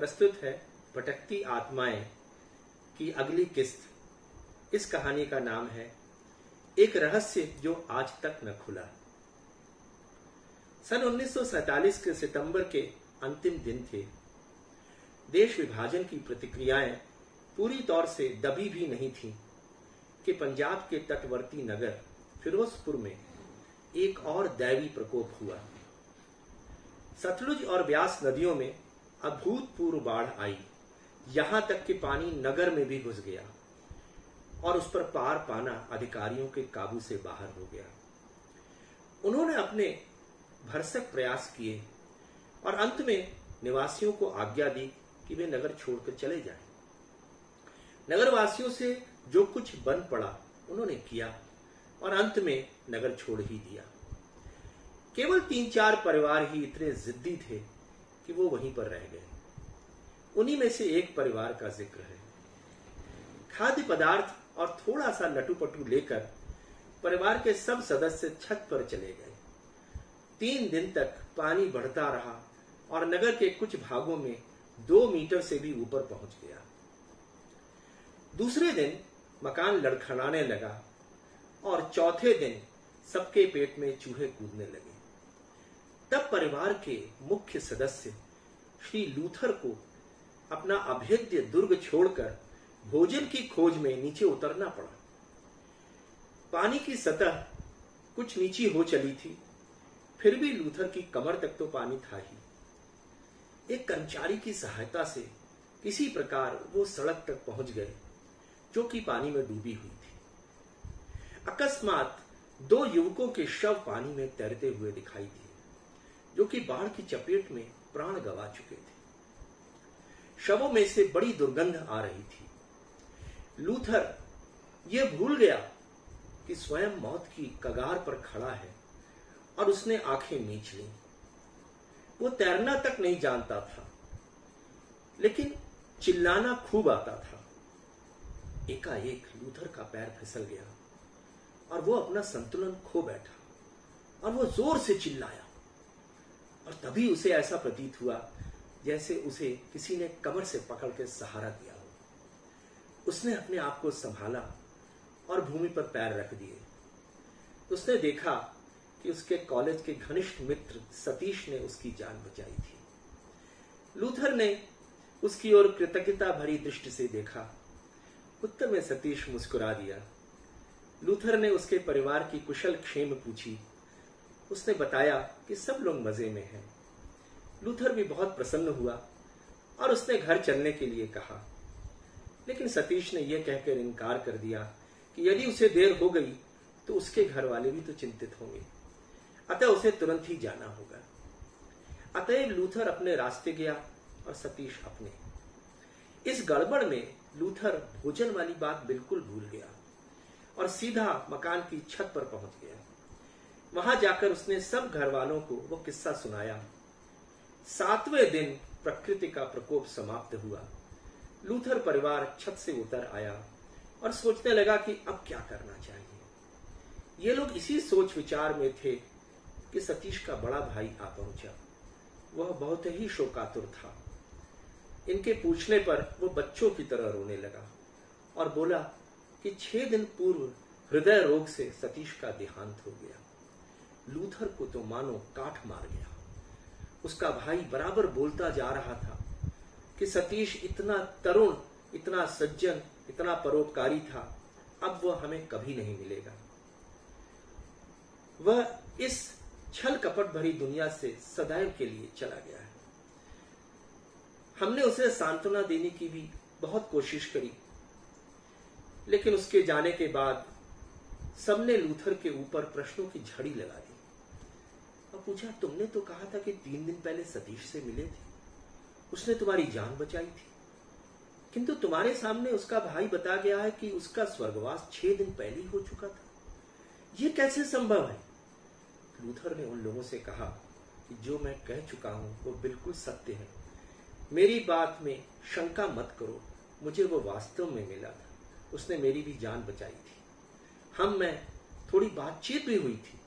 प्रस्तुत है भटकती आत्माएं की अगली किस्त। इस कहानी का नाम है एक रहस्य जो आज तक न खुला। सन 1947 के सितंबर के अंतिम दिन थे। देश विभाजन की प्रतिक्रियाएं पूरी तौर से दबी भी नहीं थीं कि पंजाब के तटवर्ती नगर फिरोजपुर में एक और दैवी प्रकोप हुआ। सतलुज और ब्यास नदियों में अभूतपूर्व बाढ़ आई, यहां तक कि पानी नगर में भी घुस गया और उस पर पार पाना अधिकारियों के काबू से बाहर हो गया। उन्होंने अपने भरसक प्रयास किए और अंत में निवासियों को आज्ञा दी कि वे नगर छोड़कर चले जाएं। नगरवासियों से जो कुछ बन पड़ा उन्होंने किया और अंत में नगर छोड़ ही दिया। केवल 3-4 परिवार ही इतने जिद्दी थे कि वो वहीं पर रह गए। उन्हीं में से एक परिवार का जिक्र है। खाद्य पदार्थ और थोड़ा सा लटू-पटू लेकर परिवार के सब सदस्य छत पर चले गए। 3 दिन तक पानी बढ़ता रहा और नगर के कुछ भागों में 2 मीटर से भी ऊपर पहुंच गया। दूसरे दिन मकान लड़खड़ाने लगा और चौथे दिन सबके पेट में चूहे कूदने लगे। तब परिवार के मुख्य सदस्य श्री लूथर को अपना अभेद्य दुर्ग छोड़कर भोजन की खोज में नीचे उतरना पड़ा। पानी की सतह कुछ नीची हो चली थी, फिर भी लूथर की कमर तक तो पानी था ही। एक कर्मचारी की सहायता से किसी प्रकार वो सड़क तक पहुंच गए जो कि पानी में डूबी हुई थी। अकस्मात 2 युवकों के शव पानी में तैरते हुए दिखाई दिए, जो कि बाढ़ की चपेट में प्राण गंवा चुके थे। शवों में से बड़ी दुर्गंध आ रही थी। लूथर यह भूल गया कि स्वयं मौत की कगार पर खड़ा है और उसने आंखें मीच लीं। वो तैरना तक नहीं जानता था, लेकिन चिल्लाना खूब आता था। एकाएक लूथर का पैर फिसल गया और वो अपना संतुलन खो बैठा और वो जोर से चिल्लाया और तभी उसे ऐसा प्रतीत हुआ जैसे उसे किसी ने कमर से पकड़ के सहारा दिया हो। उसने अपने आप को संभाला और भूमि पर पैर रख दिए। उसने देखा कि उसके कॉलेज के घनिष्ठ मित्र सतीश ने उसकी जान बचाई थी। लूथर ने उसकी ओर कृतज्ञता भरी दृष्टि से देखा। उत्तर में सतीश मुस्कुरा दिया। लूथर ने उसके परिवार की कुशल क्षेम पूछी। उसने बताया कि सब लोग मजे में हैं। लूथर भी बहुत प्रसन्न हुआ और उसने घर चलने के लिए कहा, लेकिन सतीश ने यह कहकर इनकार कर दिया कि यदि उसे देर हो गई तो उसके घर वाले भी तो चिंतित होंगे, अतः उसे तुरंत ही जाना होगा। अतएव लूथर अपने रास्ते गया और सतीश अपने। इस गड़बड़ में लूथर भोजन वाली बात बिल्कुल भूल गया और सीधा मकान की छत पर पहुंच गया। वहां जाकर उसने सब घर वालों को वो किस्सा सुनाया। 7वें दिन प्रकृति का प्रकोप समाप्त हुआ। लूथर परिवार छत से उतर आया और सोचने लगा कि अब क्या करना चाहिए। ये लोग इसी सोच विचार में थे कि सतीश का बड़ा भाई आ पहुंचा। वह बहुत ही शोकातुर था। इनके पूछने पर वो बच्चों की तरह रोने लगा और बोला कि 6 दिन पूर्व हृदय रोग से सतीश का देहांत हो गया। लूथर को तो मानो काठ मार गया। उसका भाई बराबर बोलता जा रहा था कि सतीश इतना तरुण, इतना सज्जन, इतना परोपकारी था, अब वह हमें कभी नहीं मिलेगा। वह इस छल कपट भरी दुनिया से सदैव के लिए चला गया है। हमने उसे सांत्वना देने की भी बहुत कोशिश करी, लेकिन उसके जाने के बाद सबने लूथर के ऊपर प्रश्नों की झड़ी लगा दी और पूछा, तुमने तो कहा था कि 3 दिन पहले सतीश से मिले थे, उसने तुम्हारी जान बचाई थी, किंतु तुम्हारे सामने उसका भाई बता गया है कि उसका स्वर्गवास 6 दिन पहले ही हो चुका था। यह कैसे संभव है? लूथर ने उन लोगों से कहा कि जो मैं कह चुका हूं वो बिल्कुल सत्य है। मेरी बात में शंका मत करो, मुझे वो वास्तव में मिला था, उसने मेरी भी जान बचाई थी। हम में थोड़ी बातचीत भी हुई थी।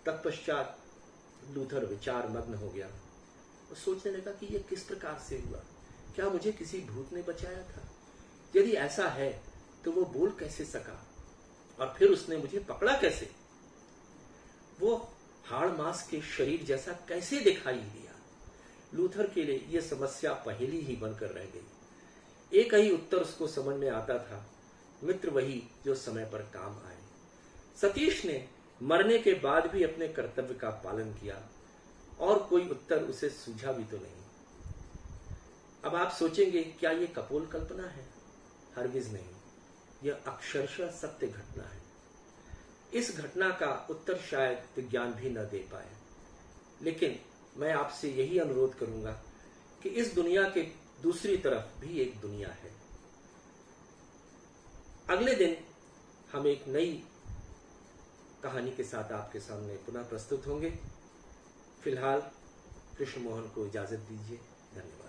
तत्पश्चात लूथर विचार मग्न हो गया और सोचने लगा कि यह किस प्रकार से हुआ, क्या मुझे किसी भूत ने बचाया था? यदि ऐसा है तो वो बोल कैसे सका, और फिर उसने मुझे पकड़ा कैसे? वो हाड़ मांस के शरीर जैसा कैसे दिखाई दिया? लूथर के लिए यह समस्या पहेली ही बनकर रह गई। एक ही उत्तर उसको समझ में आता था, मित्र वही जो समय पर काम आए। सतीश ने मरने के बाद भी अपने कर्तव्य का पालन किया, और कोई उत्तर उसे सूझा भी तो नहीं। अब आप सोचेंगे, क्या यह कपोल कल्पना है? हरगिज नहीं, यह अक्षरशः सत्य घटना है। इस घटना का उत्तर शायद विज्ञान भी न दे पाए, लेकिन मैं आपसे यही अनुरोध करूंगा कि इस दुनिया के दूसरी तरफ भी एक दुनिया है। अगले दिन हम एक नई कहानी के साथ आपके सामने पुनः प्रस्तुत होंगे। फिलहाल कृष्ण मोहन को इजाजत दीजिए। धन्यवाद।